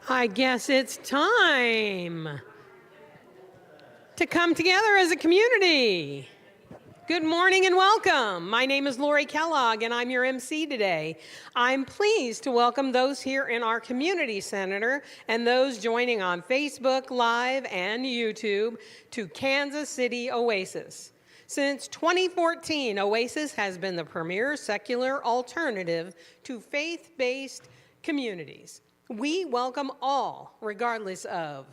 I guess it's time to come together as a community. Good morning and welcome. My name is Lori Kellogg and I'm your MC today. I'm pleased to welcome those here in our community center and those joining on Facebook Live and YouTube to Kansas City Oasis. Since 2014, Oasis has been the premier secular alternative to faith-based communities. We welcome all, regardless of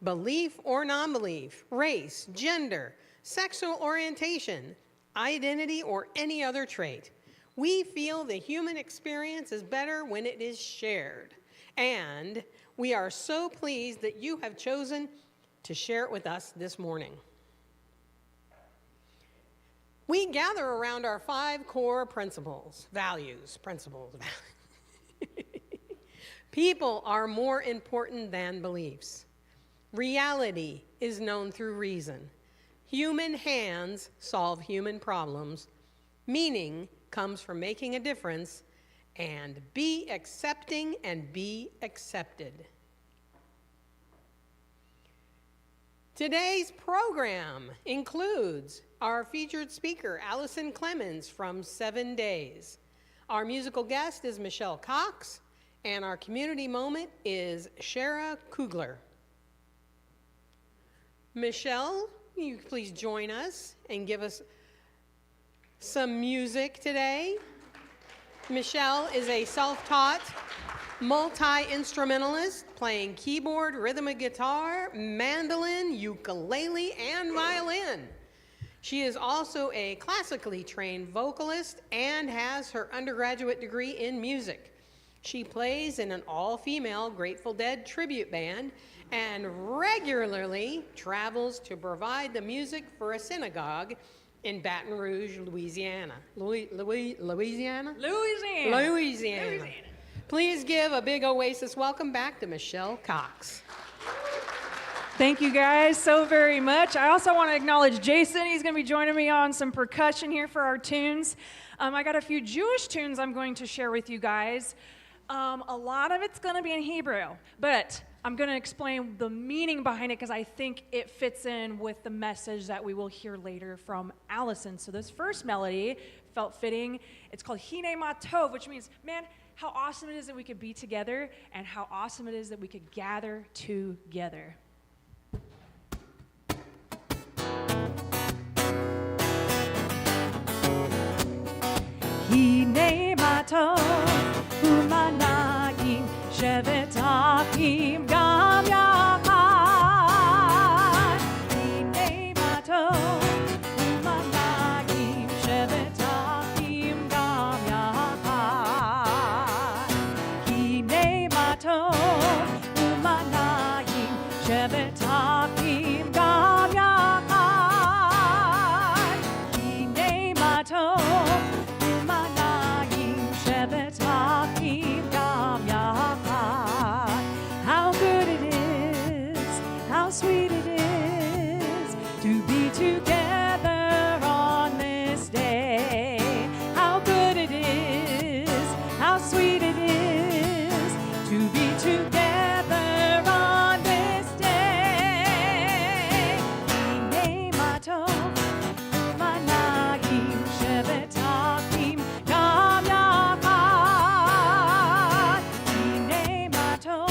belief or non-belief, race, gender, sexual orientation, identity, or any other trait. We feel the human experience is better when it is shared. And we are so pleased that you have chosen to share it with us this morning. We gather around our 5 core principles. People are more important than beliefs. Reality is known through reason. Human hands solve human problems. Meaning comes from making a difference. And be accepting and be accepted. Today's program includes our featured speaker, Allison Clemens from 7Days. Our musical guest is Michelle Cox, and our community moment is Sarah Kugler. Michelle, will you please join us and give us some music today? Michelle is a self-taught multi-instrumentalist playing keyboard, rhythmic guitar, mandolin, ukulele, and violin. She is also a classically trained vocalist and has her undergraduate degree in music. She plays in an all-female Grateful Dead tribute band and regularly travels to provide the music for a synagogue in Baton Rouge, Louisiana. Louisiana. Please give a big Oasis welcome back to Michelle Cox. Thank you guys so very much. I also want to acknowledge Jason. He's going to be joining me on some percussion here for our tunes. I got a few Jewish tunes I'm going to share with you guys. A lot of it's going to be in Hebrew, but I'm going to explain the meaning behind it because I think it fits in with the message that we will hear later from Allison. So this first melody felt fitting. It's called Hine Ma Tov, which means, man, how awesome it is that we could be together and how awesome it is that we could gather together. Hine Ma Tov, Umanagim, Shevet Achim, Gam Yachad. Hine Ma Tov, Umanagim, Shevet Achim, Gam Yachad. Hine Ma Tov, Umanagim, Shevet Achim, Gam Yachad. Hine Ma Tov. How good it is, how sweet it is to be together on this day. How good it is, how sweet it is to be together on this day. Hine Ma Tov, Managim, Shevet Achim, Gam Yachad. Hine Ma Tov,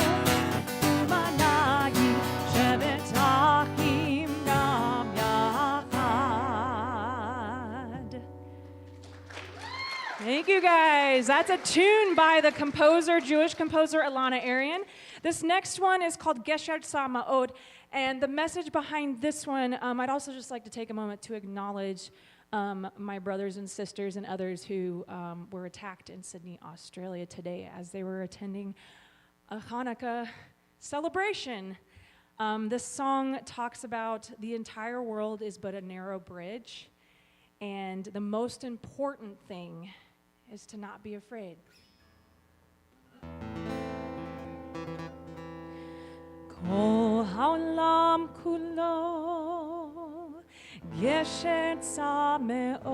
Managim, Shevet Achim, Gam Yachad. Thank you guys. That's a tune by the composer, Jewish composer Ilana Arian. This next one is called Gesher Tzama'od, and the message behind this one, I'd also just like to take a moment to acknowledge my brothers and sisters and others who were attacked in Sydney, Australia today as they were attending a Hanukkah celebration. This song talks about the entire world is but a narrow bridge, and the most important thing is to not be afraid. Kol haolam kulo gesher tzameod,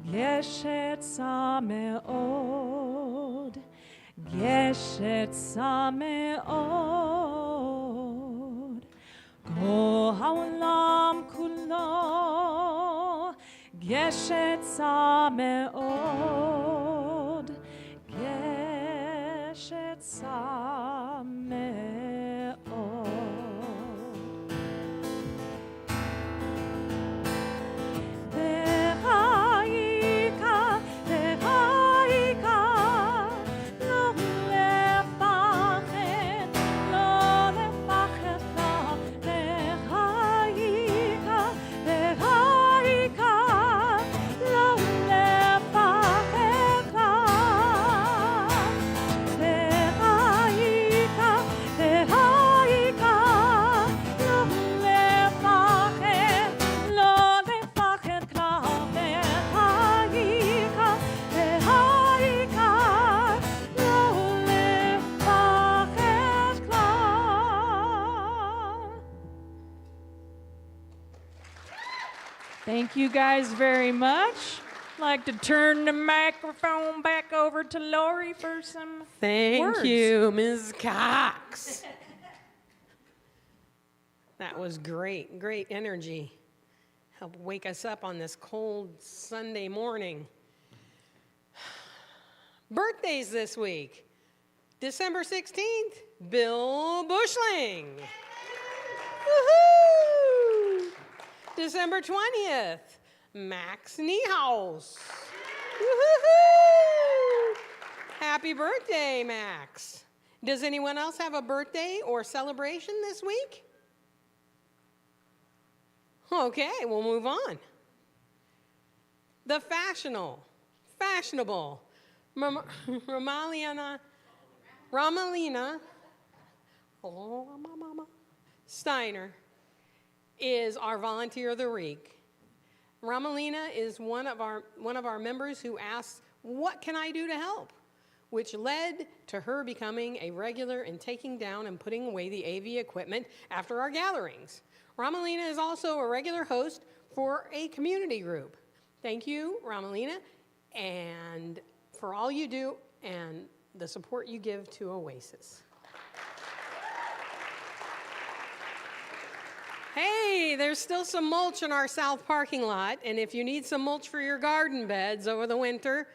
gesher tzameod, גשצה מאוד, כל העולם כולו, גשצה מאוד, גשצה מאוד. Thank you guys very much. I'd like to turn the microphone back over to Lori for some Thank you, Ms. Cox. That was great, great energy. Help wake us up on this cold Sunday morning. Birthdays this week. December 16th, Bill Bushling. Woohoo! December 20th, Max Niehaus. Woohoo! Happy birthday, Max. Does anyone else have a birthday or celebration this week? Okay, we'll move on. The fashionable Ramalina Steiner is our volunteer of the week. Ramalina is one of our members who asked, "What can I do to help?" which led to her becoming a regular in taking down and putting away the AV equipment after our gatherings. Ramalina is also a regular host for a community group. Thank you, Ramalina, and for all you do and the support you give to Oasis. Hey, there's still some mulch in our south parking lot, and if you need some mulch for your garden beds over the winter,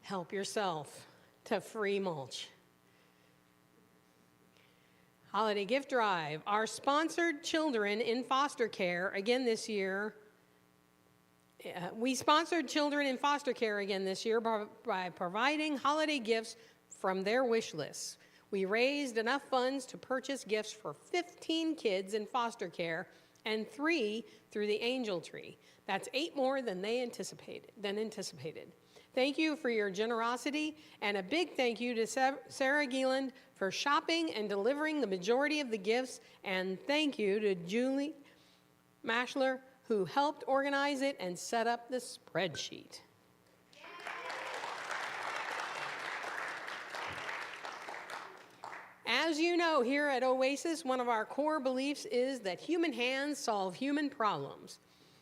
help yourself to free mulch. Holiday gift drive. Our sponsored children in foster care again this year. We sponsored children in foster care again this year by providing holiday gifts from their wish lists. We raised enough funds to purchase gifts for 15 kids in foster care and 3 through the Angel Tree. That's 8 more than anticipated. Thank you for your generosity, and a big thank you to Sarah Kugler for shopping and delivering the majority of the gifts, and thank you to Julie Mashler, who helped organize it and set up the spreadsheet. As you know, here at Oasis, one of our core beliefs is that human hands solve human problems.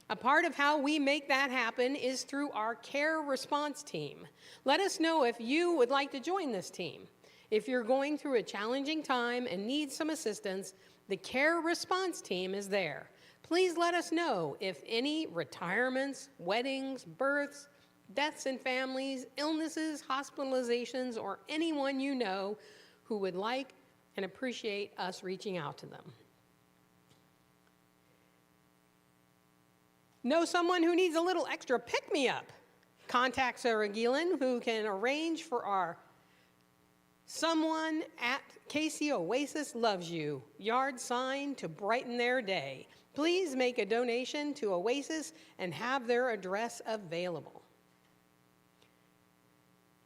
A part of how we make that happen is through our care response team. Let us know if you would like to join this team. If you're going through a challenging time and need some assistance, the care response team is there. Please let us know if any retirements, weddings, births, deaths in families, illnesses, hospitalizations, or anyone you know who would like and appreciate us reaching out to them. Know someone who needs a little extra pick-me-up? Contact Sarah Kugler, who can arrange for our Someone at Casey Oasis Loves You yard sign to brighten their day. Please make a donation to Oasis and have their address available.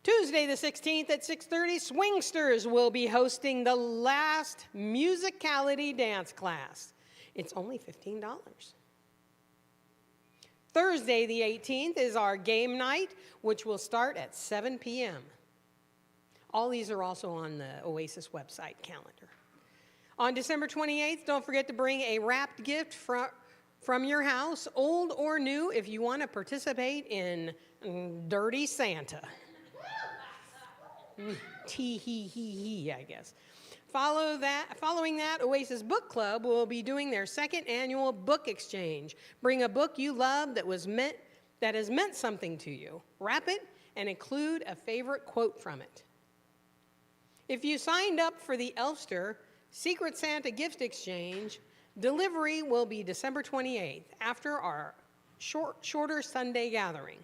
Tuesday the 16th at 6:30, Swingsters will be hosting the last musicality dance class. It's only $15. Thursday the 18th is our game night, which will start at 7 p.m. All these are also on the Oasis website calendar. On December 28th, don't forget to bring a wrapped gift from your house, old or new, if you want to participate in Dirty Santa. Tee-hee-hee-hee, I guess. Following that, Oasis Book Club will be doing their second annual book exchange. Bring a book you love that has meant something to you. Wrap it and include a favorite quote from it. If you signed up for the Elfster Secret Santa gift exchange, delivery will be December 28th after our shorter Sunday gathering.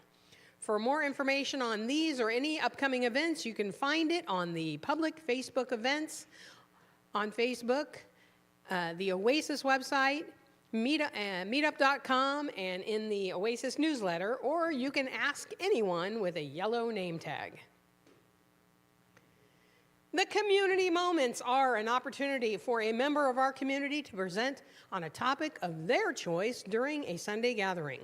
For more information on these or any upcoming events, you can find it on the public Facebook events on Facebook, the Oasis website, meetup.com, and in the Oasis newsletter, or you can ask anyone with a yellow name tag. The community moments are an opportunity for a member of our community to present on a topic of their choice during a Sunday gathering.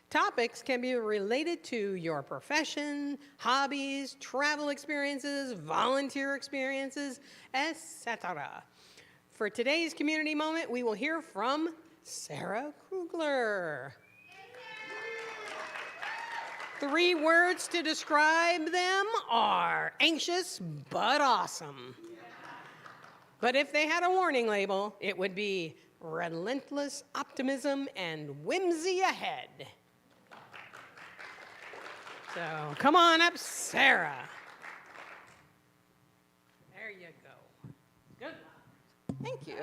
Topics can be related to your profession, hobbies, travel experiences, volunteer experiences, etc. For today's community moment, we will hear from Sarah Kugler. 3 words to describe them are anxious but awesome. But if they had a warning label, it would be relentless optimism and whimsy ahead. So come on up, Sarah. There you go. Good. Thank you.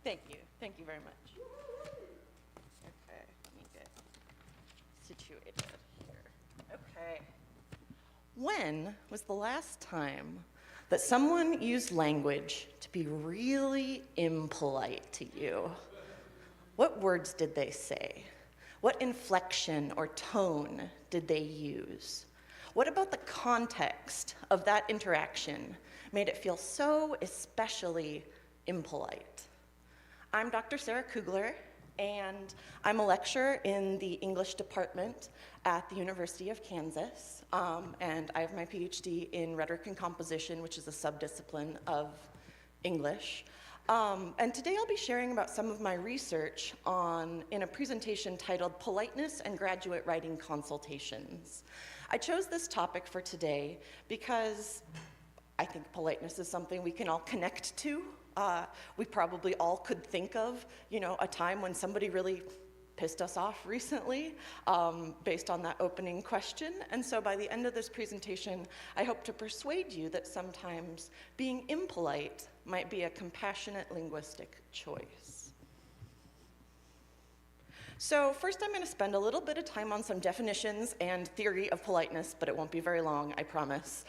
Thank you. Thank you very much. Okay, let me get situated here. Okay. When was the last time that someone used language to be really impolite to you? What words did they say? What inflection or tone did they use? What about the context of that interaction made it feel so especially impolite? I'm Dr. Sarah Kugler, and I'm a lecturer in the English department at the University of Kansas, and I have my PhD in rhetoric and composition, which is a subdiscipline of English. And today I'll be sharing about some of my research in a presentation titled Politeness and Graduate Writing Consultations. I chose this topic for today because I think politeness is something we can all connect to. We probably all could think of, a time when somebody really pissed us off recently, based on that opening question. And so by the end of this presentation, I hope to persuade you that sometimes being impolite might be a compassionate linguistic choice. So first I'm going to spend a little bit of time on some definitions and theory of politeness, but it won't be very long, I promise,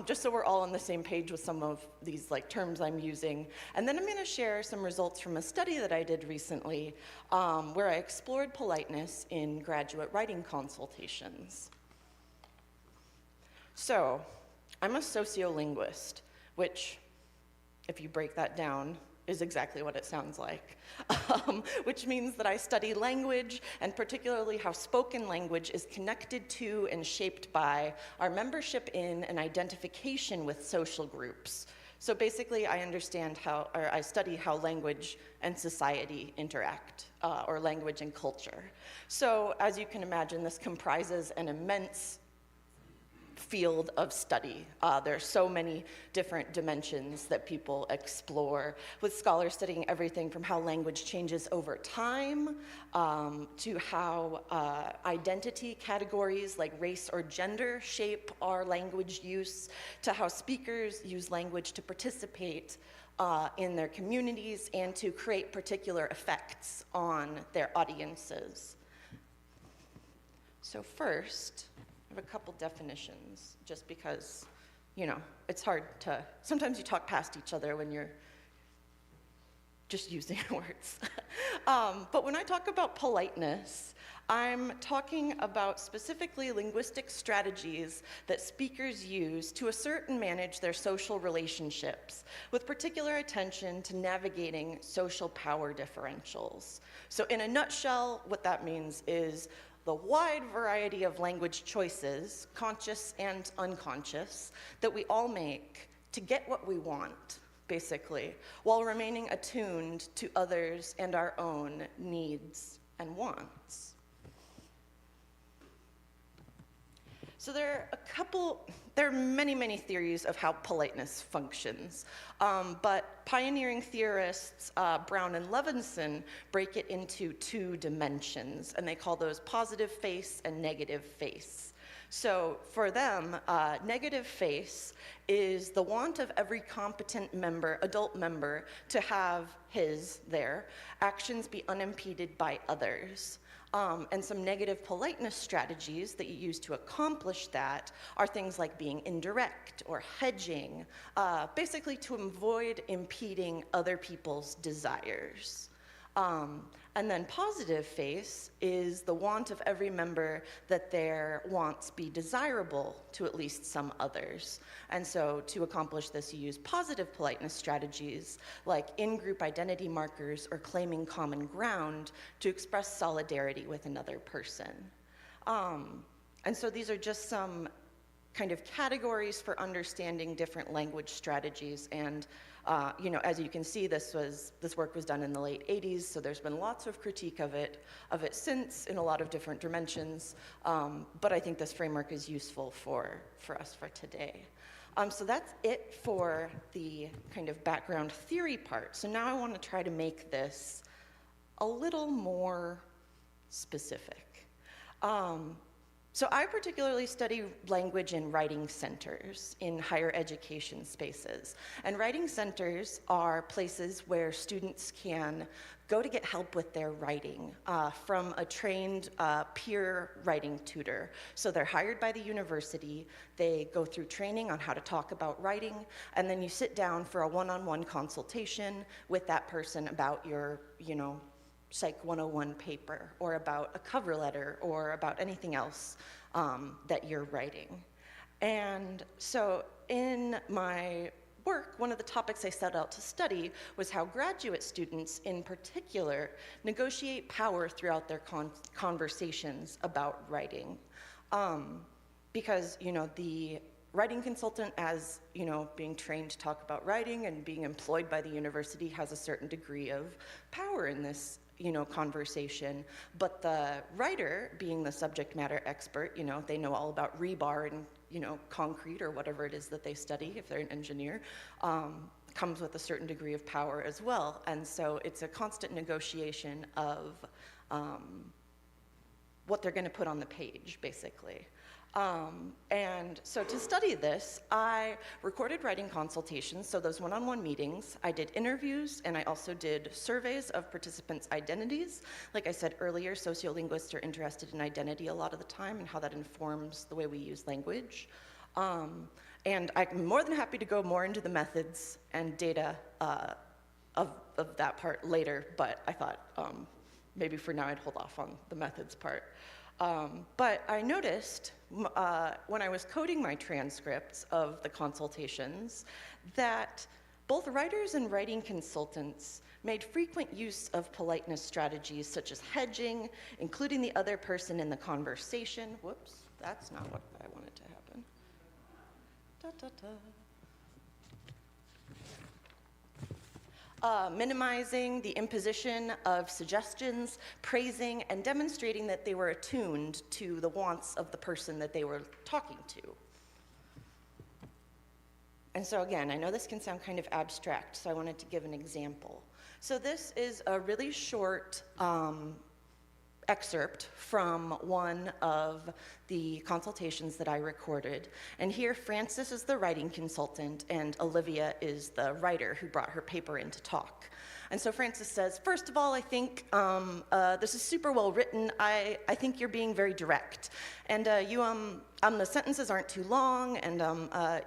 just so we're all on the same page with some of these terms I'm using. And then I'm going to share some results from a study that I did recently where I explored politeness in graduate writing consultations. So I'm a sociolinguist, which, if you break that down, is exactly what it sounds like, which means that I study language, and particularly how spoken language is connected to and shaped by our membership in and identification with social groups. So basically, I study how language and society interact, or language and culture. So as you can imagine, this comprises an immense field of study. There are so many different dimensions that people explore, with scholars studying everything from how language changes over time, to how identity categories like race or gender shape our language use, to how speakers use language to participate in their communities and to create particular effects on their audiences. So first, I have a couple definitions, just because, it's hard to, sometimes you talk past each other when you're just using words. But when I talk about politeness, I'm talking about specifically linguistic strategies that speakers use to assert and manage their social relationships, with particular attention to navigating social power differentials. So in a nutshell, what that means is the wide variety of language choices, conscious and unconscious, that we all make to get what we want, basically, while remaining attuned to others and our own needs and wants. So there are many, many theories of how politeness functions, but pioneering theorists Brown and Levinson break it into two dimensions, and they call those positive face and negative face. So for them, negative face is the want of every competent member, adult member, to have their actions be unimpeded by others. And some negative politeness strategies that you use to accomplish that are things like being indirect or hedging, basically to avoid impeding other people's desires. And then positive face is the want of every member that their wants be desirable to at least some others. And so to accomplish this, you use positive politeness strategies like in-group identity markers or claiming common ground to express solidarity with another person. And so these are just some kind of categories for understanding different language strategies. And as you can see, this work was done in the late 80s, so there's been lots of critique of it since in a lot of different dimensions. But I think this framework is useful for us for today. So that's it for the kind of background theory part. So now I want to try to make this a little more specific. So I particularly study language in writing centers in higher education spaces. And writing centers are places where students can go to get help with their writing from a trained peer writing tutor. So they're hired by the university, they go through training on how to talk about writing, and then you sit down for a one-on-one consultation with that person about your, Psych 101 paper, or about a cover letter, or about anything else that you're writing. And so in my work, one of the topics I set out to study was how graduate students in particular negotiate power throughout their conversations about writing. Because, the writing consultant, as being trained to talk about writing and being employed by the university, has a certain degree of power in this conversation, but the writer, being the subject matter expert, they know all about rebar and, concrete or whatever it is that they study, if they're an engineer, comes with a certain degree of power as well. And so it's a constant negotiation of what they're going to put on the page, basically. And so to study this, I recorded writing consultations, so those one-on-one meetings. I did interviews, and I also did surveys of participants' identities. Like I said earlier, sociolinguists are interested in identity a lot of the time and how that informs the way we use language. And I'm more than happy to go more into the methods and data of that part later, but I thought maybe for now I'd hold off on the methods part. But I noticed when I was coding my transcripts of the consultations that both writers and writing consultants made frequent use of politeness strategies such as hedging, including the other person in the conversation. Whoops, that's not what I wanted to happen. Da, da, da. Minimizing the imposition of suggestions, praising, and demonstrating that they were attuned to the wants of the person that they were talking to. And so again, I know this can sound kind of abstract, so I wanted to give an example. So this is a really short excerpt from one of the consultations that I recorded. And here, Frances is the writing consultant, and Olivia is the writer who brought her paper in to talk. And so Frances says, first of all, I think this is super well written. I think you're being very direct. And the sentences aren't too long, and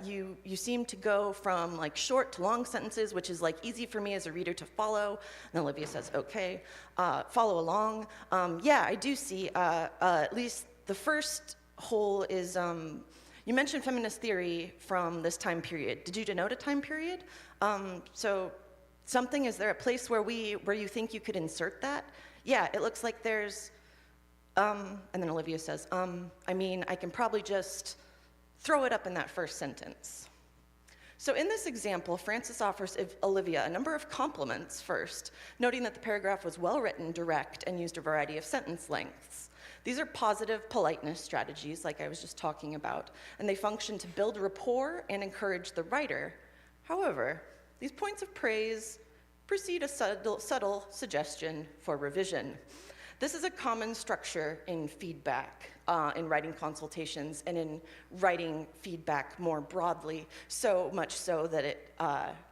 you seem to go from like short to long sentences, which is like easy for me as a reader to follow. And Olivia says, okay, follow along. Yeah, I do see at least the first whole is, you mentioned feminist theory from this time period. Did you denote a time period? So something, is there a place where you think you could insert that? Yeah, it looks like there's, and then Olivia says, I mean, I can probably just throw it up in that first sentence. So in this example, Frances offers Olivia a number of compliments first, noting that the paragraph was well-written, direct, and used a variety of sentence lengths. These are positive politeness strategies, like I was just talking about, and they function to build rapport and encourage the writer. However, these points of praise precede a subtle suggestion for revision. This is a common structure in feedback, in writing consultations, and in writing feedback more broadly, so much so that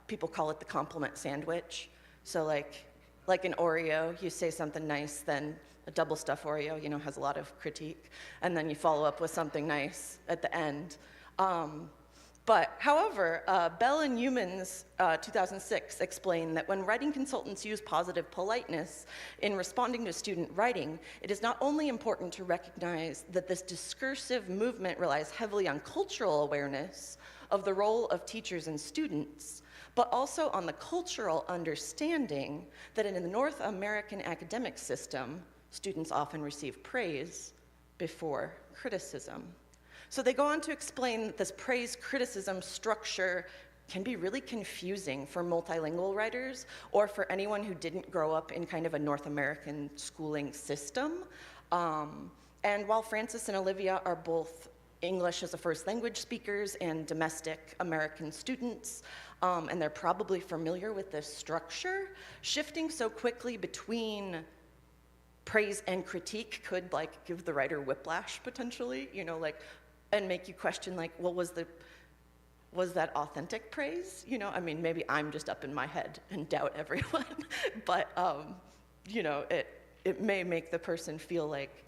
people call it the compliment sandwich. So like an Oreo, you say something nice, then a double stuffed Oreo, has a lot of critique, and then you follow up with something nice at the end. However, Bell and Humans, 2006, explain that when writing consultants use positive politeness in responding to student writing, it is not only important to recognize that this discursive movement relies heavily on cultural awareness of the role of teachers and students, but also on the cultural understanding that in the North American academic system, students often receive praise before criticism. So they go on to explain that this praise-criticism structure can be really confusing for multilingual writers or for anyone who didn't grow up in kind of a North American schooling system. And while Frances and Olivia are both English as a first language speakers and domestic American students, and they're probably familiar with this structure, shifting so quickly between praise and critique could give the writer whiplash potentially, and make you question well, was that authentic praise? Maybe I'm just up in my head and doubt everyone, but it may make the person feel like,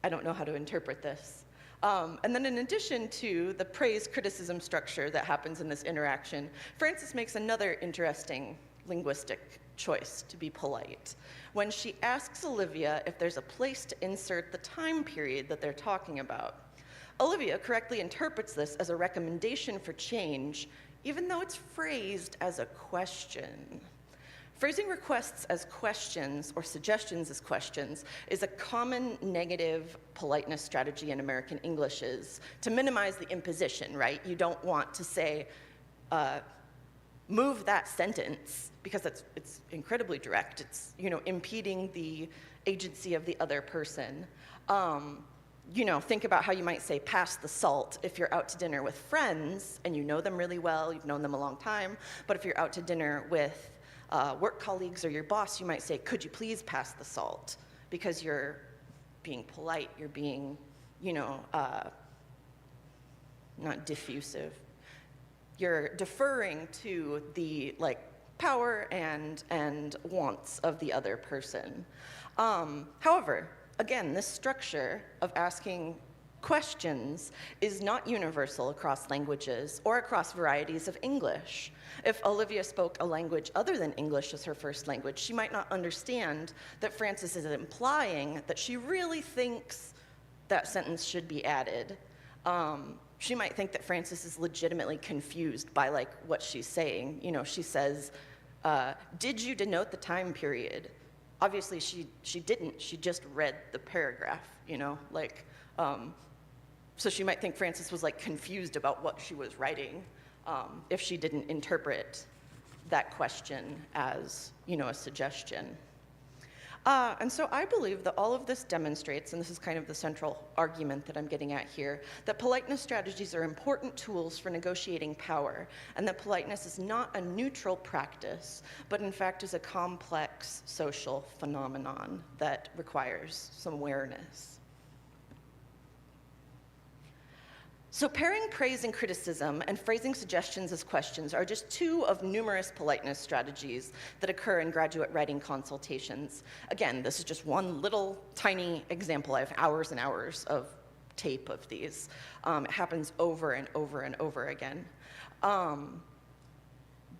I don't know how to interpret this. And then in addition to the praise-criticism structure that happens in this interaction, Frances makes another interesting linguistic choice to be polite. When she asks Olivia if there's a place to insert the time period that they're talking about, Olivia correctly interprets this as a recommendation for change, even though it's phrased as a question. Phrasing requests as questions or suggestions as questions is a common negative politeness strategy in American English is to minimize the imposition, right? You don't want to say, move that sentence, because it's incredibly direct. It's, impeding the agency of the other person. Think about how you might say pass the salt if you're out to dinner with friends and you know them really well, you've known them a long time, but if you're out to dinner with work colleagues or your boss, you might say, could you please pass the salt? Because you're being polite, you're being, not diffusive. You're deferring to the power and wants of the other person. However, again, this structure of asking questions is not universal across languages or across varieties of English. If Olivia spoke a language other than English as her first language, she might not understand that Frances is implying that she really thinks that sentence should be added. She might think that Frances is legitimately confused by what she's saying. She says, did you denote the time period? Obviously, she didn't. She just read the paragraph, so she might think Frances was confused about what she was writing if she didn't interpret that question as, a suggestion. And so I believe that all of this demonstrates, and this is kind of the central argument that I'm getting at here, that politeness strategies are important tools for negotiating power, and that politeness is not a neutral practice, but in fact is a complex social phenomenon that requires some awareness. So pairing praise and criticism and phrasing suggestions as questions are just two of numerous politeness strategies that occur in graduate writing consultations. Again, this is just one little tiny example. I have hours and hours of tape of these. It happens over and over and over again.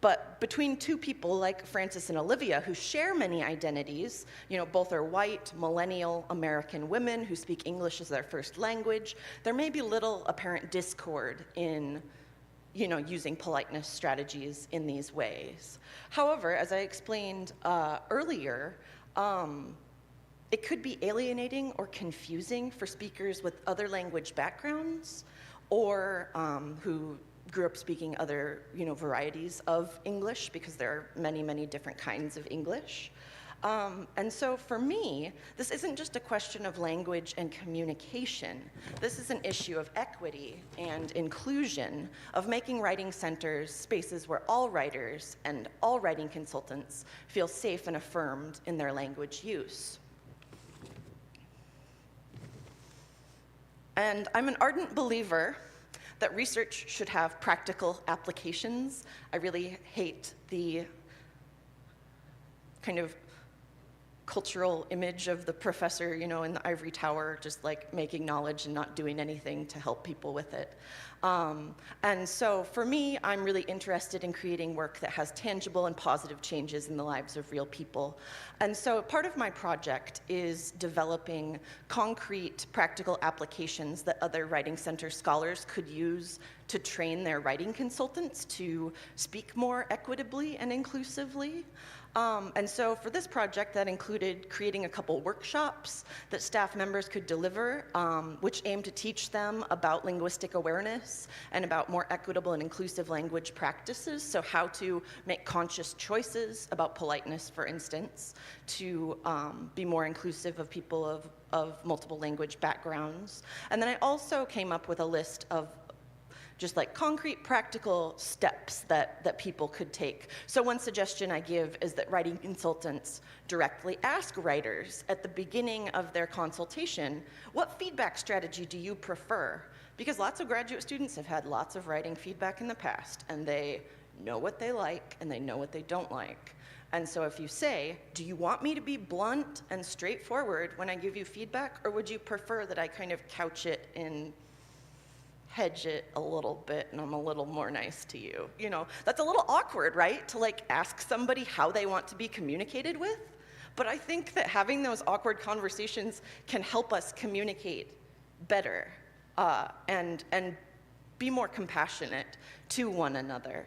But between two people like Frances and Olivia who share many identities, both are white, millennial American women who speak English as their first language, there may be little apparent discord in, using politeness strategies in these ways. However, as I explained earlier, it could be alienating or confusing for speakers with other language backgrounds or who grew up speaking other, varieties of English, because there are many, many different kinds of English. And so for me, this isn't just a question of language and communication. This is an issue of equity and inclusion, of making writing centers spaces where all writers and all writing consultants feel safe and affirmed in their language use. And I'm an ardent believer that research should have practical applications. I really hate the kind of cultural image of the professor, in the ivory tower, just like making knowledge and not doing anything to help people with it. And so for me, I'm really interested in creating work that has tangible and positive changes in the lives of real people. And so part of my project is developing concrete, practical applications that other Writing Center scholars could use to train their writing consultants to speak more equitably and inclusively. And so for this project, that included creating a couple workshops that staff members could deliver, which aimed to teach them about linguistic awareness and about more equitable and inclusive language practices. So how to make conscious choices about politeness, for instance, to be more inclusive of people of multiple language backgrounds. And then I also came up with a list of just like concrete practical steps that people could take. So one suggestion I give is that writing consultants directly ask writers at the beginning of their consultation, what feedback strategy do you prefer? Because lots of graduate students have had lots of writing feedback in the past, and they know what they like and they know what they don't like. And so if you say, do you want me to be blunt and straightforward when I give you feedback, or would you prefer that I kind of couch it in hedge it a little bit and I'm a little more nice to you? That's a little awkward, right? To like ask somebody how they want to be communicated with. But I think that having those awkward conversations can help us communicate better and be more compassionate to one another.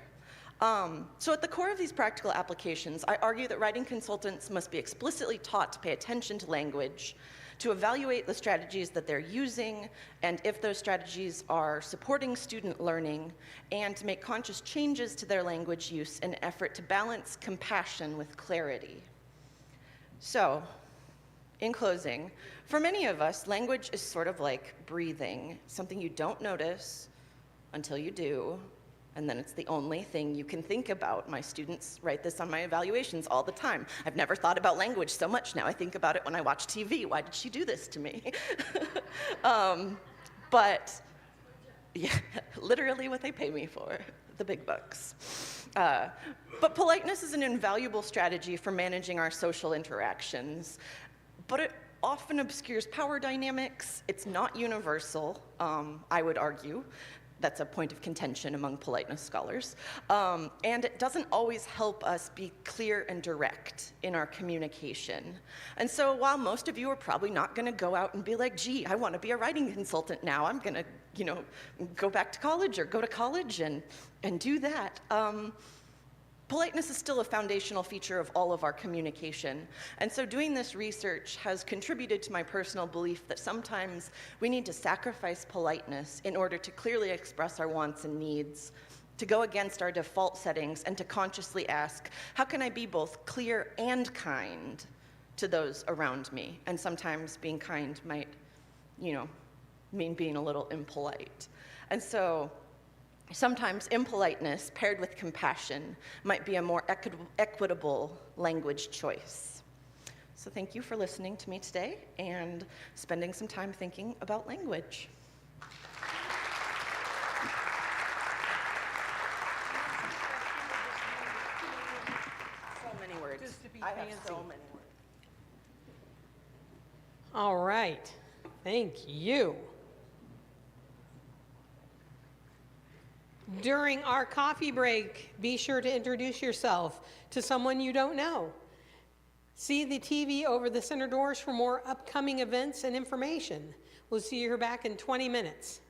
So at the core of these practical applications, I argue that writing consultants must be explicitly taught to pay attention to language, to evaluate the strategies that they're using, and if those strategies are supporting student learning, and to make conscious changes to their language use in an effort to balance compassion with clarity. So, in closing, for many of us, language is sort of like breathing, something you don't notice until you do, and then it's the only thing you can think about. My students write this on my evaluations all the time. I've never thought about language so much now. I think about it when I watch TV. Why did she do this to me? But yeah, literally what they pay me for, the big bucks. But politeness is an invaluable strategy for managing our social interactions, but it often obscures power dynamics. It's not universal, I would argue. That's a point of contention among politeness scholars. And it doesn't always help us be clear and direct in our communication. And so while most of you are probably not gonna go out and be like, gee, I wanna be a writing consultant now, I'm gonna go back to college or go to college and do that. Politeness is still a foundational feature of all of our communication. And so doing this research has contributed to my personal belief that sometimes we need to sacrifice politeness in order to clearly express our wants and needs, to go against our default settings, and to consciously ask, how can I be both clear and kind to those around me? And sometimes being kind might, mean being a little impolite. And so sometimes impoliteness paired with compassion might be a more equitable language choice. So thank you for listening to me today and spending some time thinking about language. So many words. I have so many words. All right. Thank you. During our coffee break, be sure to introduce yourself to someone you don't know. See the TV over the center doors for more upcoming events and information. We'll see you here back in 20 minutes.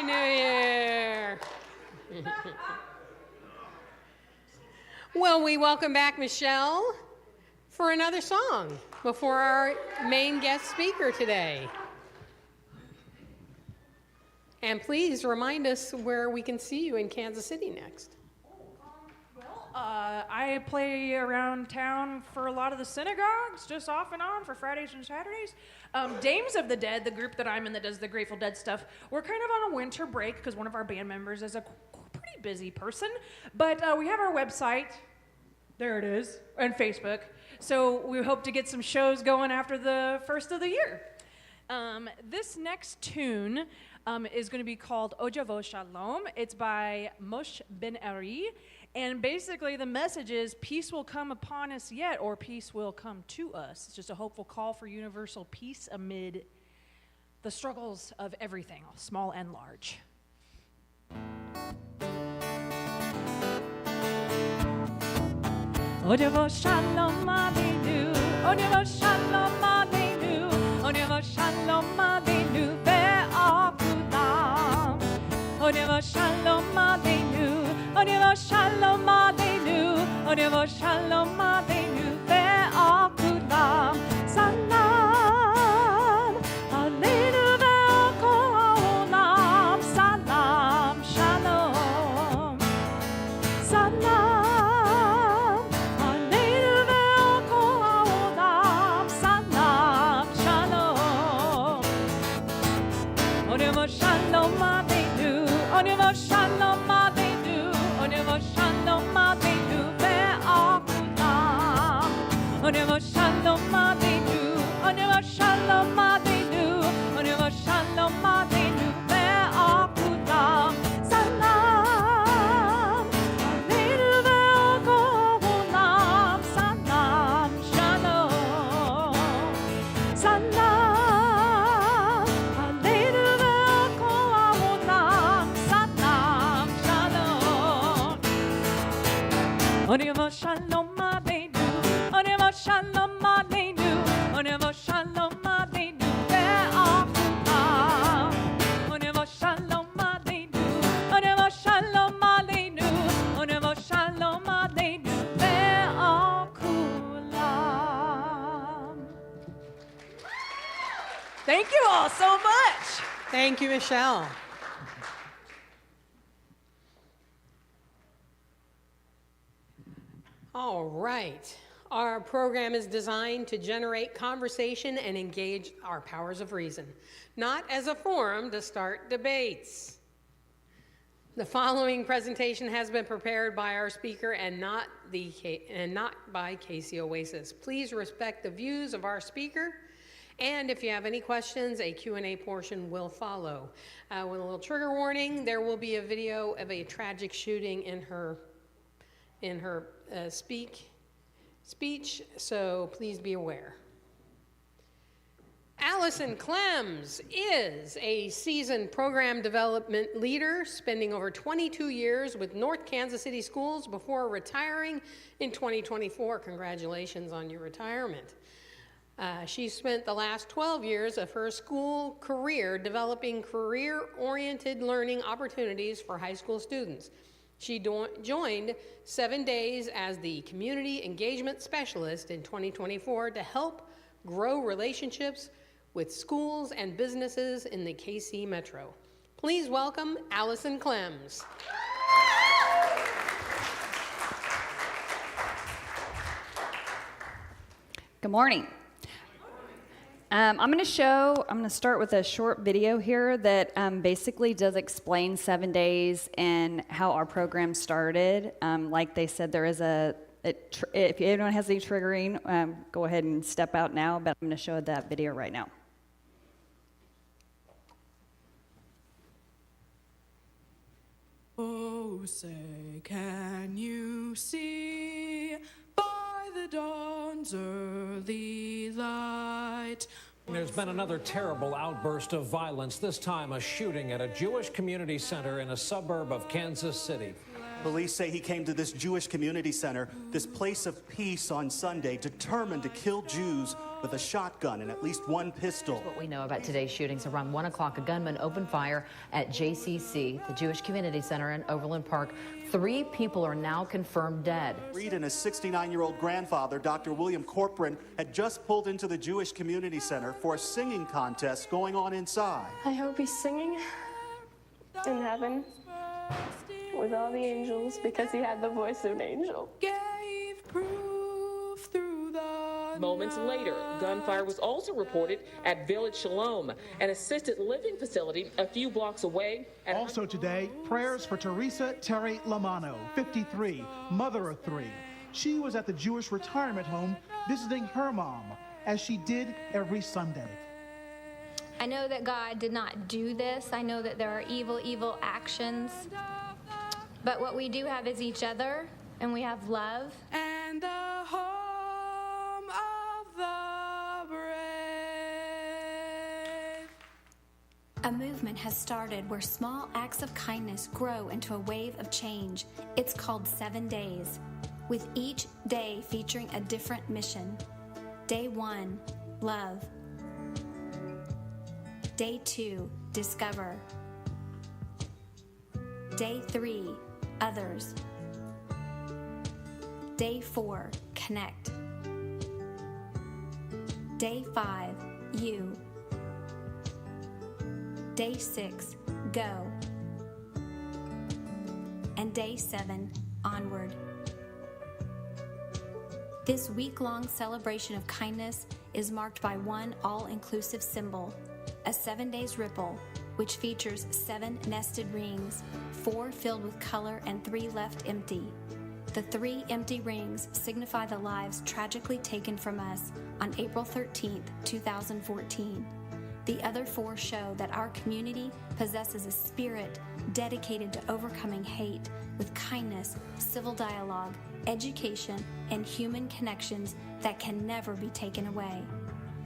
New Year. Well, we welcome back Michelle for another song before our main guest speaker today. And please remind us where we can see you in Kansas City next. I play around town for a lot of the synagogues, just off and on for Fridays and Saturdays. Dames of the Dead, the group that I'm in that does the Grateful Dead stuff, we're kind of on a winter break because one of our band members is a pretty busy person. But we have our website, there it is, and Facebook. So we hope to get some shows going after the first of the year. This next tune is going to be called Ojavo Shalom. It's by Moshe Ben Ari. And basically the message is peace will come upon us yet, or peace will come to us. It's just a hopeful call for universal peace amid the struggles of everything, small and large. Ojavo Shalom Aleinu, Ojavo Shalom Aleinu, Ojavo Shalom Aleinu ve'akulam. Ojavo Shalom Aleinu, Ojavo Shalom Aleinu, Ojavo Shalom Aleinu ve'akulam. Salam Aleinu ve'kol ha'olam. Salam Shalom. Salam Aleinu ve'kol ha'olam. Salam Shalom. Ojavo Shalom Aleinu, Ojavo Shalom Aleinu, Ojavo Shalom Aleinu ve'akulam. Ojavo Shalom Aleinu, Ojavo Shalom Aleinu, Ojavo Shalom Aleinu ve'akulam. Salam Aleinu ve'kol ha'olam. Salam Shalom. Salam Aleinu ve'kol ha'olam. Salam Shalom. Ojavo Shalom Aleinu, Ojavo Shalom Aleinu, Ojavo Shalom Aleinu ve'akulam. Ojavo Shalom Aleinu, Ojavo Shalom Aleinu, Ojavo Shalom Aleinu ve'akulam. Thank you all so much. Thank you, Michelle. All right. Our program is designed to generate conversation and engage our powers of reason, not as a forum to start debates. The following presentation has been prepared by our speaker and not by Casey Oasis. Please respect the views of our speaker, and if you have any questions, a Q&A portion will follow. With a little trigger warning, there will be a video of a tragic shooting in her speech, so please be aware. Allison Clemens is a seasoned program development leader, spending over 22 years with North Kansas City Schools before retiring in 2024. Congratulations on your retirement. She spent the last 12 years of her school career developing career-oriented learning opportunities for high school students. She joined 7Days as the Community Engagement Specialist in 2024 to help grow relationships with schools and businesses in the KC Metro. Please welcome Allison Clemens. Good morning. I'm going to start with a short video here that basically does explain 7Days and how our program started. Like they said, there is if anyone has any triggering, go ahead and step out now, but I'm going to show that video right now. Oh, say, can you see by the dawn's early light? There's been another terrible outburst of violence, this time a shooting at a Jewish community center in a suburb of Kansas City. Police say he came to this Jewish community center, this place of peace on Sunday, determined to kill Jews with a shotgun and at least one pistol. What we know about today's shootings: around 1 o'clock, a gunman opened fire at JCC, the Jewish Community Center in Overland Park. 3 people are now confirmed dead. Reed and his 69-year-old grandfather, Dr. William Corcoran, had just pulled into the Jewish Community Center for a singing contest going on inside. I hope he's singing in heaven with all the angels, because he had the voice of an angel. Gave proof through the Moments later, gunfire was also reported at Village Shalom, an assisted living facility a few blocks away. Also today, prayers for Teresa Terry Lamano, 53, mother of 3. She was at the Jewish retirement home visiting her mom, as she did every Sunday. I know that God did not do this. I know that there are evil actions. But what we do have is each other, and we have love. and the home of the brave. A movement has started where small acts of kindness grow into a wave of change. It's called 7 Days, with each day featuring a different mission. Day 1, love. Day 2, discover. Day 3, others. Day 4, connect. Day 5, you. Day 6, go. And day 7, onward. This week-long celebration of kindness is marked by one all-inclusive symbol, a 7 days ripple, which features 7 nested rings, 4 filled with color and 3 left empty. The 3 empty rings signify the lives tragically taken from us on April 13th, 2014. The other 4 show that our community possesses a spirit dedicated to overcoming hate with kindness, civil dialogue, education, and human connections that can never be taken away.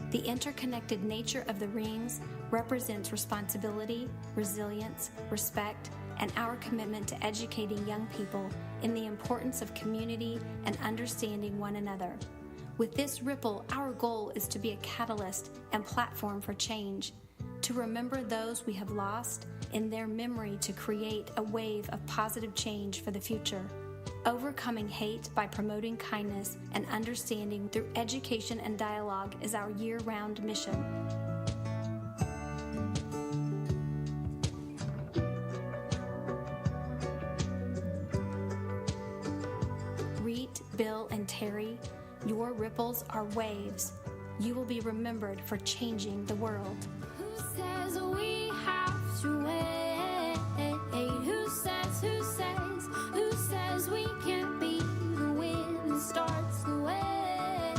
The interconnected nature of the rings represents responsibility, resilience, respect, and our commitment to educating young people in the importance of community and understanding one another. With this ripple, our goal is to be a catalyst and platform for change, to remember those we have lost in their memory, to create a wave of positive change for the future. Overcoming hate by promoting kindness and understanding through education and dialogue is our year-round mission. Reet, Bill, and Terry, your ripples are waves. You will be remembered for changing the world. Who says we have to wait? Who says we can't be the wind that starts the way?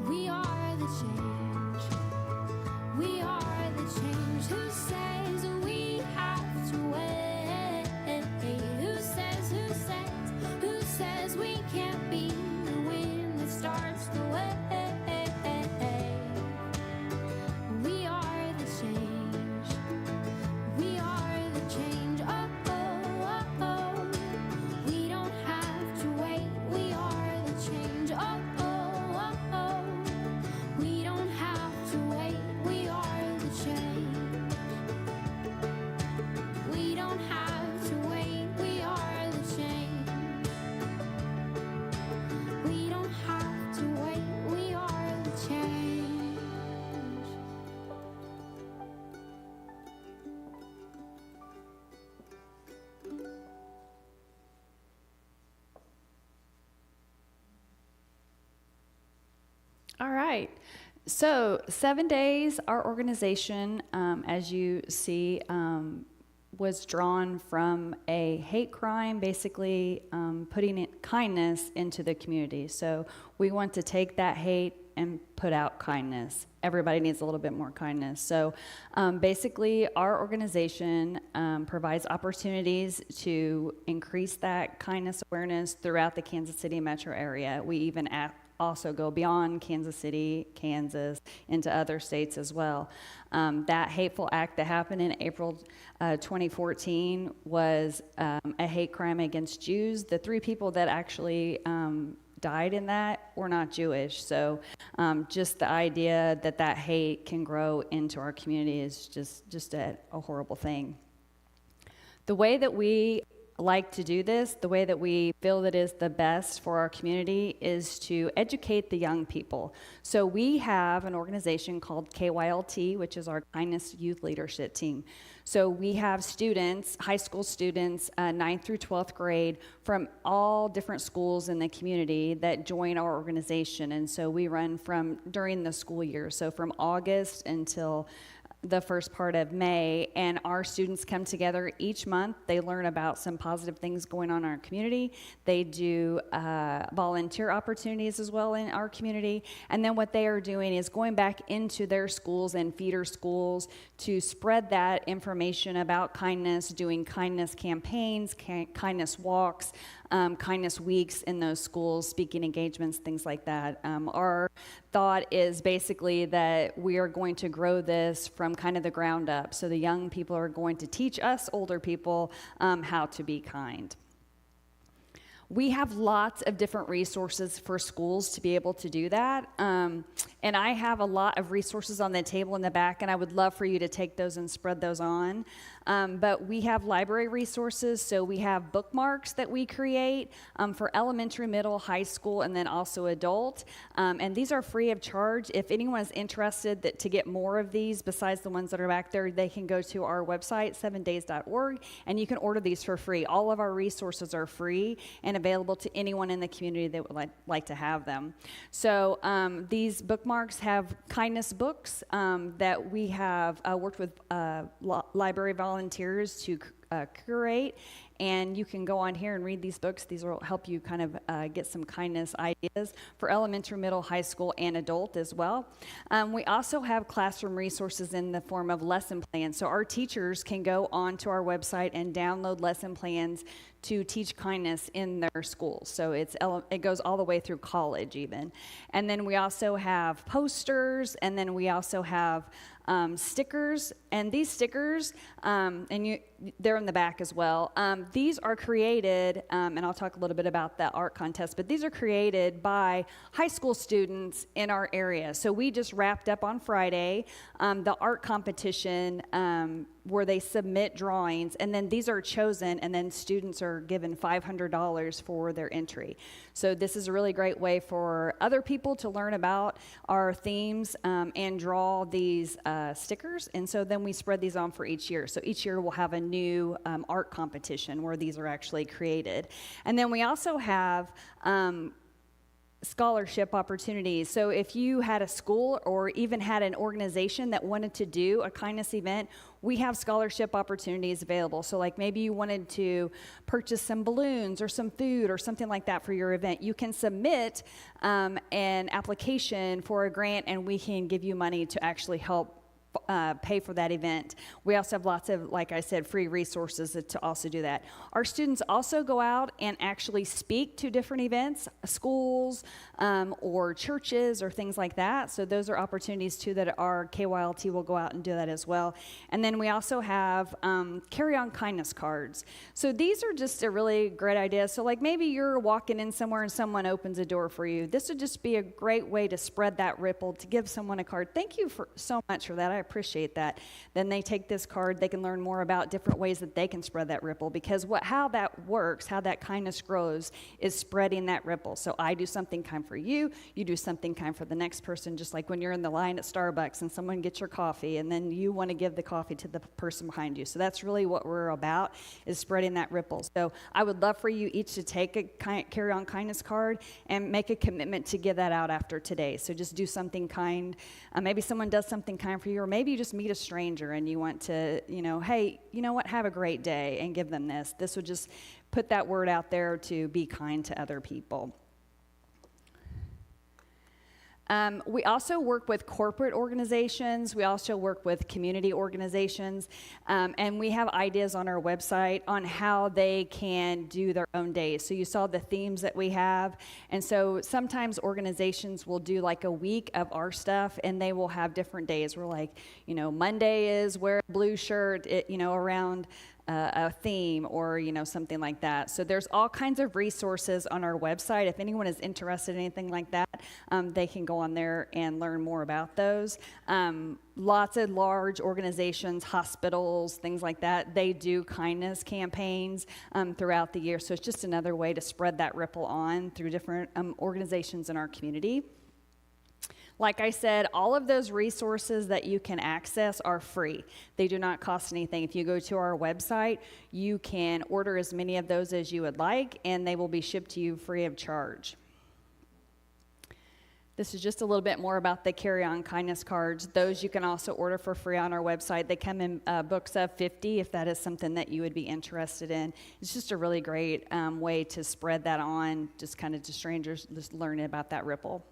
We are the change. We are the change. Who says we have to wait? Who says we can't be the wind that starts the way? We are the change. We are the change. Oh, oh, oh, oh. We don't have to wait. We are the change. Oh, oh, oh, oh. We don't have to wait. We are the change. We don't have to wait. We are the change. We don't have to wait. We are the change. All right. So 7 Days, our organization, as you see, was drawn from a hate crime, basically putting kindness into the community. So we want to take that hate and put out kindness. Everybody needs a little bit more kindness. So basically, our organization provides opportunities to increase that kindness awareness throughout the Kansas City metro area. We even also go beyond Kansas City, Kansas, into other states as well. That hateful act that happened in April 2014 was a hate crime against Jews. The 3 people that actually died in that were not Jewish. So just the idea that that hate can grow into our community is just a horrible thing. The way that we like to do this, the way that we feel that is the best for our community, is to educate the young people. So we have an organization called KYLT, which is our Kindness Youth Leadership Team. So we have students, high school students, 9th through 12th grade, from all different schools in the community that join our organization. And so we run from during the school year, so from August until the first part of May, and our students come together each month. They learn about some positive things going on in our community. They do volunteer opportunities as well in our community, and then what they are doing is going back into their schools and feeder schools to spread that information about kindness, doing kindness campaigns, kindness walks, kindness weeks in those schools, speaking engagements, things like that. Our thought is basically that we are going to grow this from kind of the ground up. So the young people are going to teach us older people how to be kind. We have lots of different resources for schools to be able to do that. And I have a lot of resources on the table in the back, and I would love for you to take those and spread those on. But we have library resources, so we have bookmarks that we create for elementary, middle, high school, and then also adult. And these are free of charge. If anyone is interested to get more of these besides the ones that are back there, they can go to our website, SevenDays.org, and you can order these for free. All of our resources are free and available to anyone in the community that would like to have them. So these bookmarks have kindness books that we have worked with library volunteers to curate, and you can go on here and read these books. These will help you kind of get some kindness ideas for elementary, middle, high school, and adult as well. We also have classroom resources in the form of lesson plans. So our teachers can go onto our website and download lesson plans to teach kindness in their schools. So it goes all the way through college even. And then we also have posters, and then we also have stickers. And these stickers, they're in the back as well. These are created, and I'll talk a little bit about the art contest, but these are created by high school students in our area. So we just wrapped up on Friday the art competition where they submit drawings, and then these are chosen, and then students are given $500 for their entry. So this is a really great way for other people to learn about our themes and draw these stickers, and so then we spread these on for each year. So each year we'll have a new art competition where these are actually created. And then we also have scholarship opportunities. So if you had a school or even had an organization that wanted to do a kindness event, we have scholarship opportunities available. So like maybe you wanted to purchase some balloons or some food or something like that for your event. You can submit an application for a grant, and we can give you money to actually help pay for that event. We also have lots of, like I said, free resources to also do that. Our students also go out and actually speak to different events, schools or churches or things like that. So those are opportunities too that our KYLT will go out and do that as well. And then we also have carry on kindness cards. So these are just a really great idea. So like maybe you're walking in somewhere and someone opens a door for you. This would just be a great way to spread that ripple, to give someone a card. Thank you so much for that. I appreciate that. Then they take this card, they can learn more about different ways that they can spread that ripple, because how that works, how that kindness grows, is spreading that ripple. So I do something kind for you, you do something kind for the next person, just like when you're in the line at Starbucks and someone gets your coffee and then you want to give the coffee to the person behind you. So that's really what we're about, is spreading that ripple. So I would love for you each to take a carry on kindness card and make a commitment to give that out after today. So just do something kind. Maybe someone does something kind for you, or maybe you just meet a stranger and you want to, hey, you know what, have a great day, and give them this. This would just put that word out there to be kind to other people. We also work with corporate organizations. We also work with community organizations. And we have ideas on our website on how they can do their own days. So you saw the themes that we have. And so sometimes organizations will do like a week of our stuff, and they will have different days. We're like, Monday is wear a blue shirt, around a theme or, something like that. So there's all kinds of resources on our website. If anyone is interested in anything like that, they can go on there and learn more about those. Lots of large organizations, hospitals, things like that, they do kindness campaigns throughout the year. So it's just another way to spread that ripple on through different organizations in our community. Like I said, all of those resources that you can access are free. They do not cost anything. If you go to our website, you can order as many of those as you would like, and they will be shipped to you free of charge. This is just a little bit more about the Carry On Kindness cards. Those you can also order for free on our website. They come in books of 50 if that is something that you would be interested in. It's just a really great way to spread that on, just kind of to strangers, just learning about that ripple.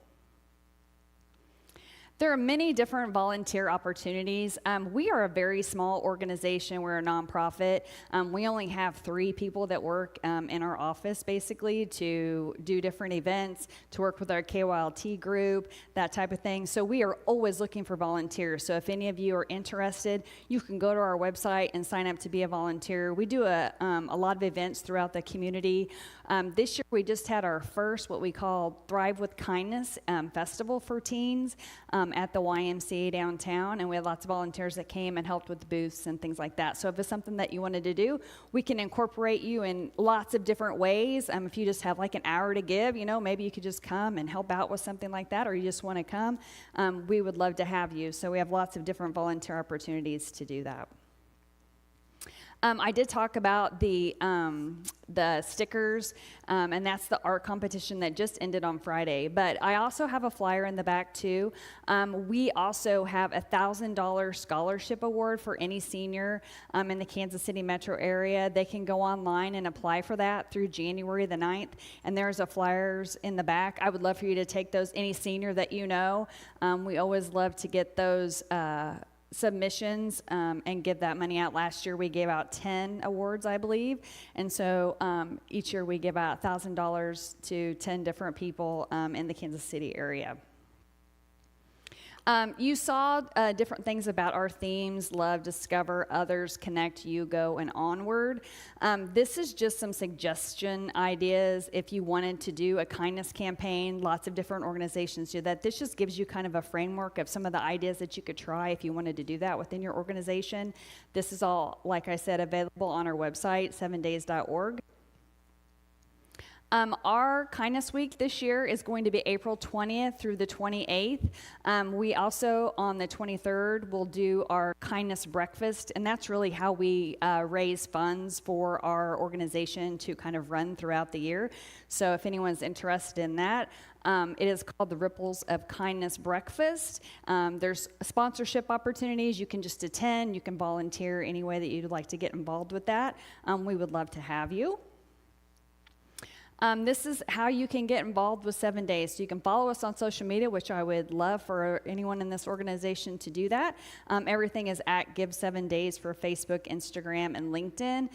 There are many different volunteer opportunities. We are a very small organization. We're a nonprofit. We only have 3 people that work in our office, basically, to do different events, to work with our KYLT group, that type of thing. So we are always looking for volunteers. So if any of you are interested, you can go to our website and sign up to be a volunteer. We do a lot of events throughout the community. This year, we just had our first, what we call Thrive with Kindness festival for teens at the YMCA downtown, and we had lots of volunteers that came and helped with the booths and things like that. So if it's something that you wanted to do, we can incorporate you in lots of different ways. If you just have like an hour to give, maybe you could just come and help out with something like that, or you just want to come, we would love to have you. So we have lots of different volunteer opportunities to do that. I did talk about the stickers, and that's the art competition that just ended on Friday. But I also have a flyer in the back, too. We also have a $1,000 scholarship award for any senior in the Kansas City metro area. They can go online and apply for that through January the 9th, and there's a flyers in the back. I would love for you to take those, any senior that you know. We always love to get those submissions and give that money out. Last year we gave out 10 awards, I believe, and so each year we give out $1,000 to 10 different people in the Kansas City area. You saw different things about our themes: love, discover, others, connect, you, go, and onward. This is just some suggestion ideas if you wanted to do a kindness campaign. Lots of different organizations do that. This just gives you kind of a framework of some of the ideas that you could try if you wanted to do that within your organization. This is all, like I said, available on our website, SevenDays.org. Our Kindness Week this year is going to be April 20th through the 28th. We also, on the 23rd, will do our Kindness Breakfast, and that's really how we raise funds for our organization to kind of run throughout the year. So if anyone's interested in that, it is called the Ripples of Kindness Breakfast. There's sponsorship opportunities. You can just attend. You can volunteer any way that you'd like to get involved with that. We would love to have you. This is how you can get involved with 7 Days. So you can follow us on social media, which I would love for anyone in this organization to do that. Everything is at Give 7 Days for Facebook, Instagram, and LinkedIn.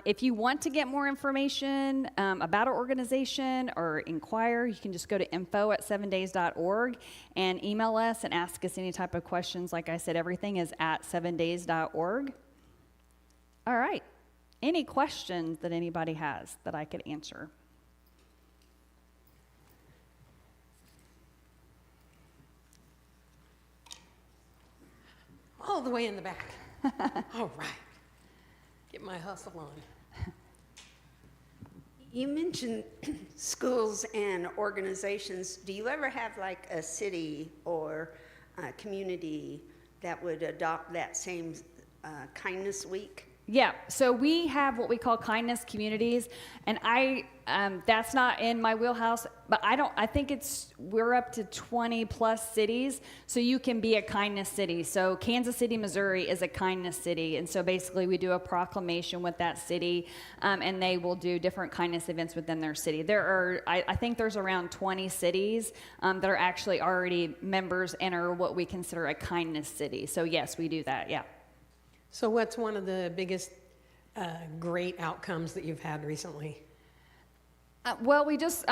If you want to get more information about our organization or inquire, you can just go to info@7days.org and email us and ask us any type of questions. Like I said, everything is at 7days.org. All right. Any questions that anybody has that I could answer? All the way in the back. All right. Get my hustle on. You mentioned schools and organizations. Do you ever have like a city or a community that would adopt that same kindness week? Yeah, so we have what we call kindness communities, and that's not in my wheelhouse, but I think we're up to 20 plus cities, so you can be a kindness city. So Kansas City, Missouri is a kindness city, and so basically we do a proclamation with that city, and they will do different kindness events within their city. I think there's around 20 cities that are actually already members and are what we consider a kindness city. So yes, we do that, yeah. So what's one of the biggest great outcomes that you've had recently? Well, we just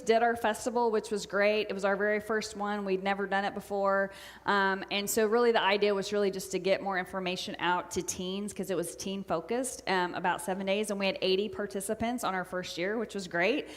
did our festival, which was great. It was our very first one. We'd never done it before. And so really the idea was really just to get more information out to teens, because it was teen focused, about 7 days. And we had 80 participants on our first year, which was great.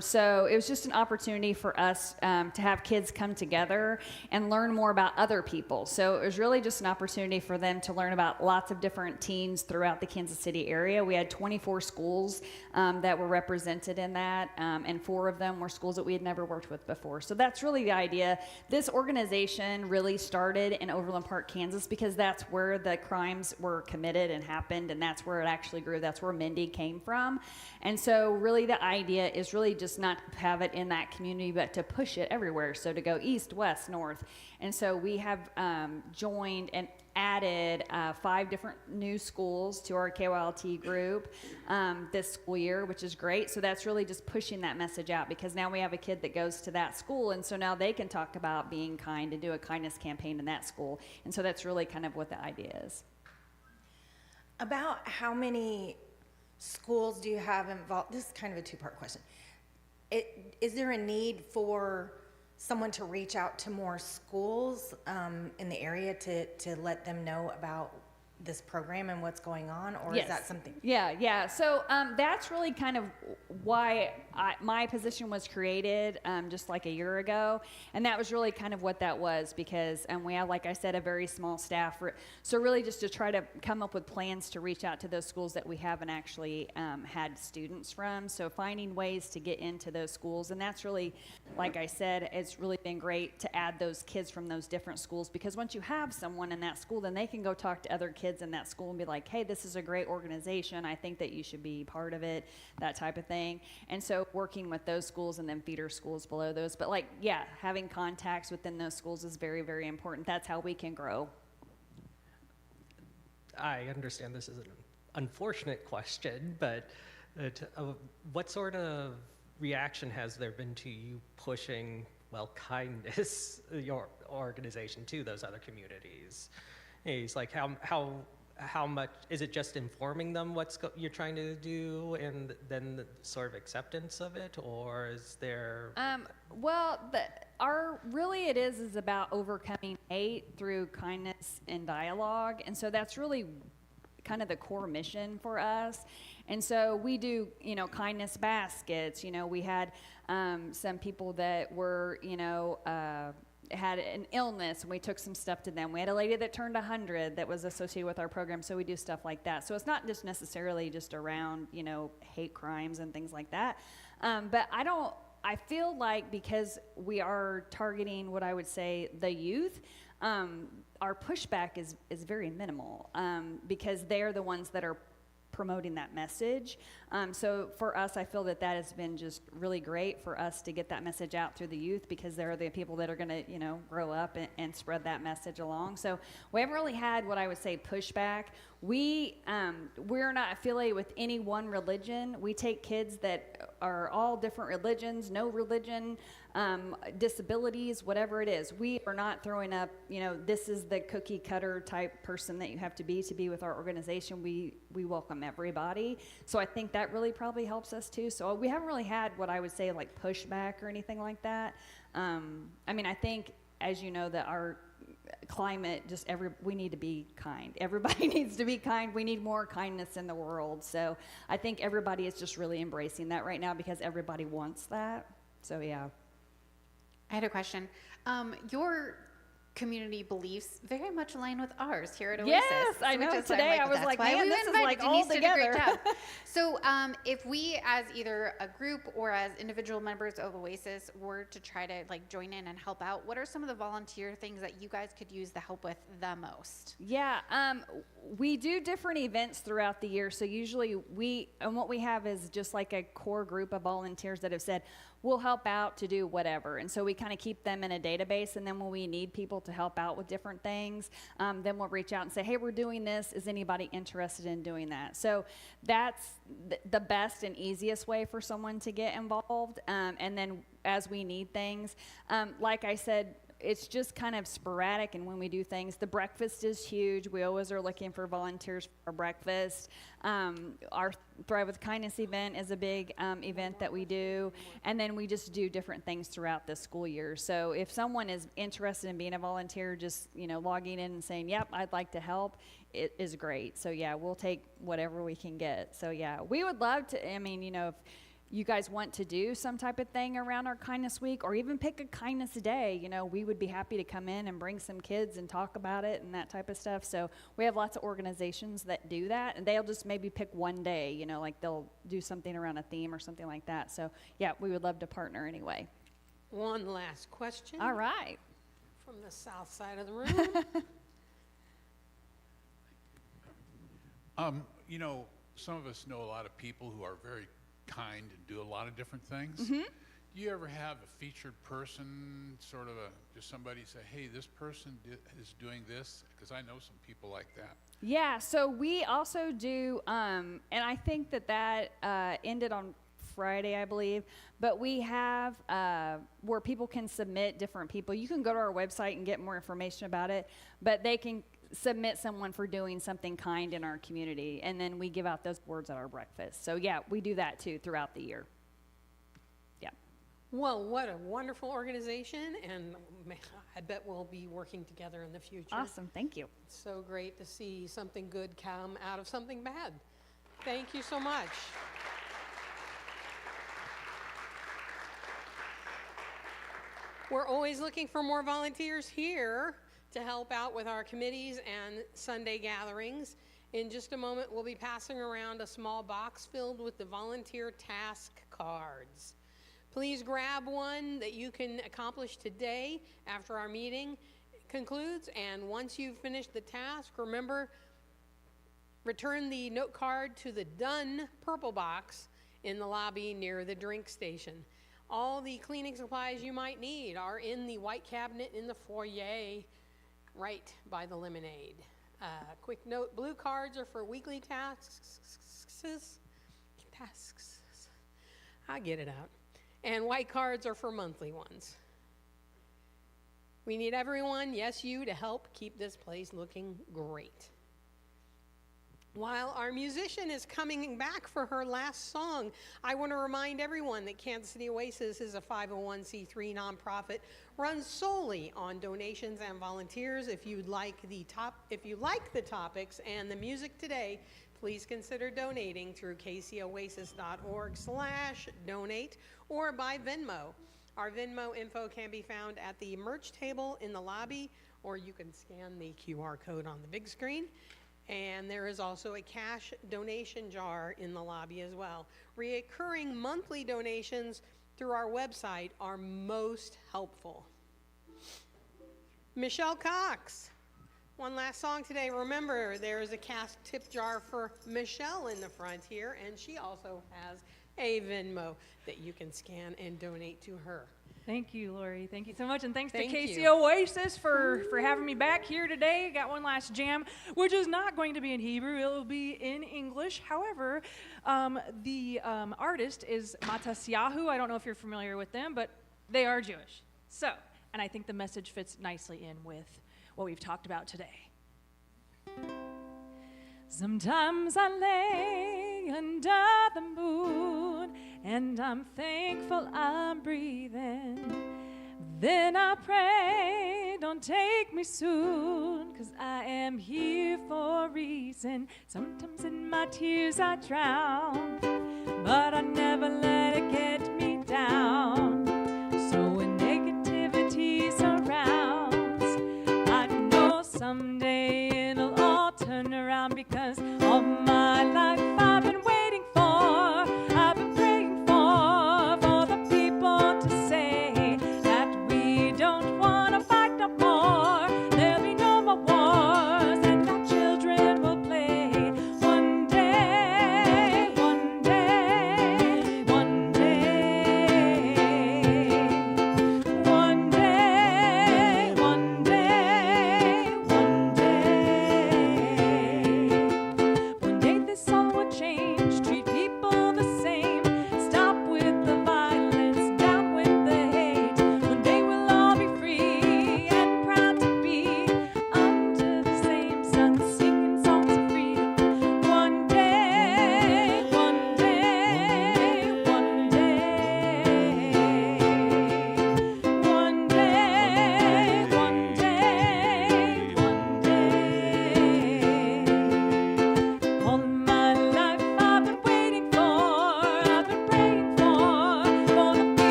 So it was just an opportunity for us to have kids come together and learn more about other people. So it was really just an opportunity for them to learn about lots of different teens throughout the Kansas City area. We had 24 schools that were represented in that, and 4 of them were schools that we had never worked with before. So that's really the idea. This organization really started in Overland Park, Kansas, because that's where the crimes were committed and happened, and that's where it actually grew. That's where Mindy came from. And so really the idea is really just not to have it in that community, but to push it everywhere. So to go east, west, north. And so we have joined and added 5 different new schools to our KYLT group this school year, which is great. So that's really just pushing that message out, because now we have a kid that goes to that school, and so now they can talk about being kind and do a kindness campaign in that school. And so that's really kind of what the idea is. About how many schools do you have involved? This is kind of a 2-part question. Is there a need for someone to reach out to more schools in the area to let them know about this program and what's going on, or Yes. is that something? Yeah. So that's really kind of why my position was created just like a year ago, and that was really kind of what that was, because we have, like I said, a very small staff. So really just to try to come up with plans to reach out to those schools that we haven't actually had students from. So finding ways to get into those schools, and that's really, like I said, it's really been great to add those kids from those different schools, because once you have someone in that school, then they can go talk to other kids in that school and be like, hey, this is a great organization. I think that you should be part of it, that type of thing. And so working with those schools and then feeder schools below those. But having contacts within those schools is very, very important. That's how we can grow. I understand this is an unfortunate question, but what sort of reaction has there been to you pushing, kindness, your organization, to those other communities? It's like how much is it just informing them you're trying to do, and then the sort of acceptance of it, or is there? Really it is about overcoming hate through kindness and dialogue, and so that's really kind of the core mission for us. And so we do, kindness baskets. We had some people that were, had an illness, and we took some stuff to them. We had a lady that turned 100 that was associated with our program, so we do stuff like that. So it's not just necessarily just around, hate crimes and things like that. But I feel like because we are targeting what I would say the youth, our pushback is very minimal, because they're the ones that are promoting that message. So for us, I feel that has been just really great for us to get that message out through the youth, because they're the people that are going to, grow up and spread that message along. So we haven't really had what I would say pushback. We're not affiliated with any one religion. We take kids that are all different religions, no religion, disabilities, whatever it is. We are not throwing up, this is the cookie cutter type person that you have to be with our organization. We welcome everybody. So I think that really probably helps us too. So we haven't really had what I would say like pushback or anything like that. I think, as you know, that our climate, we need to be kind. Everybody needs to be kind. We need more kindness in the world. So I think everybody is just really embracing that right now, because everybody wants that. So yeah. I had a question. Your community beliefs very much align with ours here at Oasis. Yes, I know. Today I was like, man, this is like all together. So if we as either a group or as individual members of Oasis were to try to join in and help out, what are some of the volunteer things that you guys could use the help with the most? Yeah, we do different events throughout the year. So usually what we have is just like a core group of volunteers that have said, we'll help out to do whatever. And so we kind of keep them in a database, and then when we need people to help out with different things, then we'll reach out and say, hey, we're doing this. Is anybody interested in doing that? So that's the best and easiest way for someone to get involved. And then as we need things, like I said, it's just kind of sporadic, and when we do things, the breakfast is huge. We always are looking for volunteers for breakfast. Our Thrive with Kindness event is a big event that we do, and then we just do different things throughout the school year. So if someone is interested in being a volunteer, just logging in and saying, yep, I'd like to help, it is great. So yeah, we'll take whatever we can get. So yeah, we would love to, if you guys want to do some type of thing around our Kindness Week, or even pick a Kindness Day, we would be happy to come in and bring some kids and talk about it and that type of stuff. So we have lots of organizations that do that, and they'll just maybe pick one day, like they'll do something around a theme or something like that. So yeah, we would love to partner anyway. One last question. All right. From the south side of the room. Some of us know a lot of people who are very kind and do a lot of different things. Mm-hmm. Do you ever have a featured person, sort of just somebody say, hey, this person is doing this? Because I know some people like that. Yeah, so we also do, and I think that ended on Friday, I believe, but we have where people can submit different people. You can go to our website and get more information about it, but they can submit someone for doing something kind in our community, and then we give out those boards at our breakfast. So yeah, we do that too throughout the year. Yeah. Well, what a wonderful organization, and I bet we'll be working together in the future. Awesome, thank you. It's so great to see something good come out of something bad. Thank you so much. We're always looking for more volunteers here to help out with our committees and Sunday gatherings. In just a moment, we'll be passing around a small box filled with the volunteer task cards. Please grab one that you can accomplish today after our meeting concludes, and once you've finished the task, remember, return the note card to the done purple box in the lobby near the drink station. All the cleaning supplies you might need are in the white cabinet in the foyer right by the lemonade. Quick note, blue cards are for weekly tasks. I get it out. And white cards are for monthly ones. We need everyone, yes you, to help keep this place looking great. While our musician is coming back for her last song, I want to remind everyone that Kansas City Oasis is a 501c3 nonprofit run solely on donations and volunteers. If you like the topics and the music today, please consider donating through kcoasis.org/donate or by Venmo. Our Venmo info can be found at the merch table in the lobby, or you can scan the QR code on the big screen. And there is also a cash donation jar in the lobby as well. Recurring monthly donations through our website are most helpful. Michelle Cox, one last song today. Remember, there is a cash tip jar for Michelle in the front here, and she also has a Venmo that you can scan and donate to her. Thank you, Lori. Thank you so much. And thanks Thank to KC you. Oasis for having me back here today. Got one last jam, which is not going to be in Hebrew. It will be in English. However, the artist is Matasyahu. I don't know if you're familiar with them, but they are Jewish. So, and I think the message fits nicely in with what we've talked about today. Sometimes I lay under the moon and I'm thankful I'm breathing. Then I pray, don't take me soon, 'cause I am here for a reason. Sometimes in my tears I drown, but I never let it get me down. So when negativity surrounds, I know someday it'll all turn around, because all my life I've been waiting for, I've been praying for the people to say that we don't want to fight no more. There'll be no more wars, and our children will play. One day, one day, one day.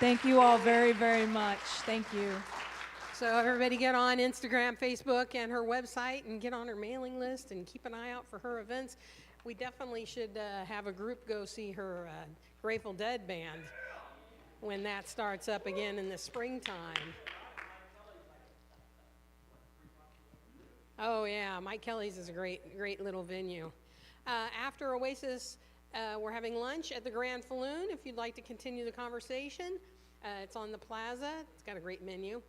Thank you all very, very much. Thank you. So everybody get on Instagram, Facebook, and her website and get on her mailing list and keep an eye out for her events. We definitely should have a group go see her Grateful Dead band when that starts up again in the springtime. Oh yeah, Mike Kelly's is a great little venue. After Oasis, we're having lunch at the Grand Falloon if you'd like to continue the conversation. It's on the plaza. It's got a great menu.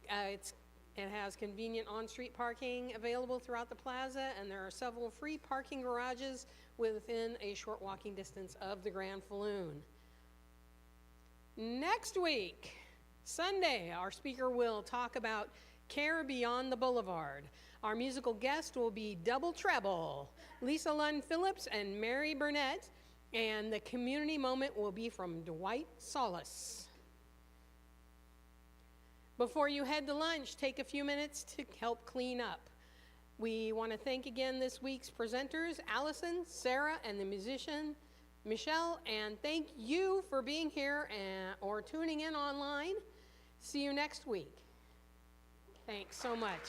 It has convenient on-street parking available throughout the plaza, and there are several free parking garages within a short walking distance of the Grand Falloon. Next week, Sunday, our speaker will talk about Care Beyond the Boulevard. Our musical guest will be Double Treble, Lisa Lund Phillips and Mary Burnett, and the community moment will be from Dwight Solis. Before you head to lunch, take a few minutes to help clean up. We want to thank again this week's presenters, Allison, Sarah, and the musician, Michelle, and thank you for being here or tuning in online. See you next week. Thanks so much.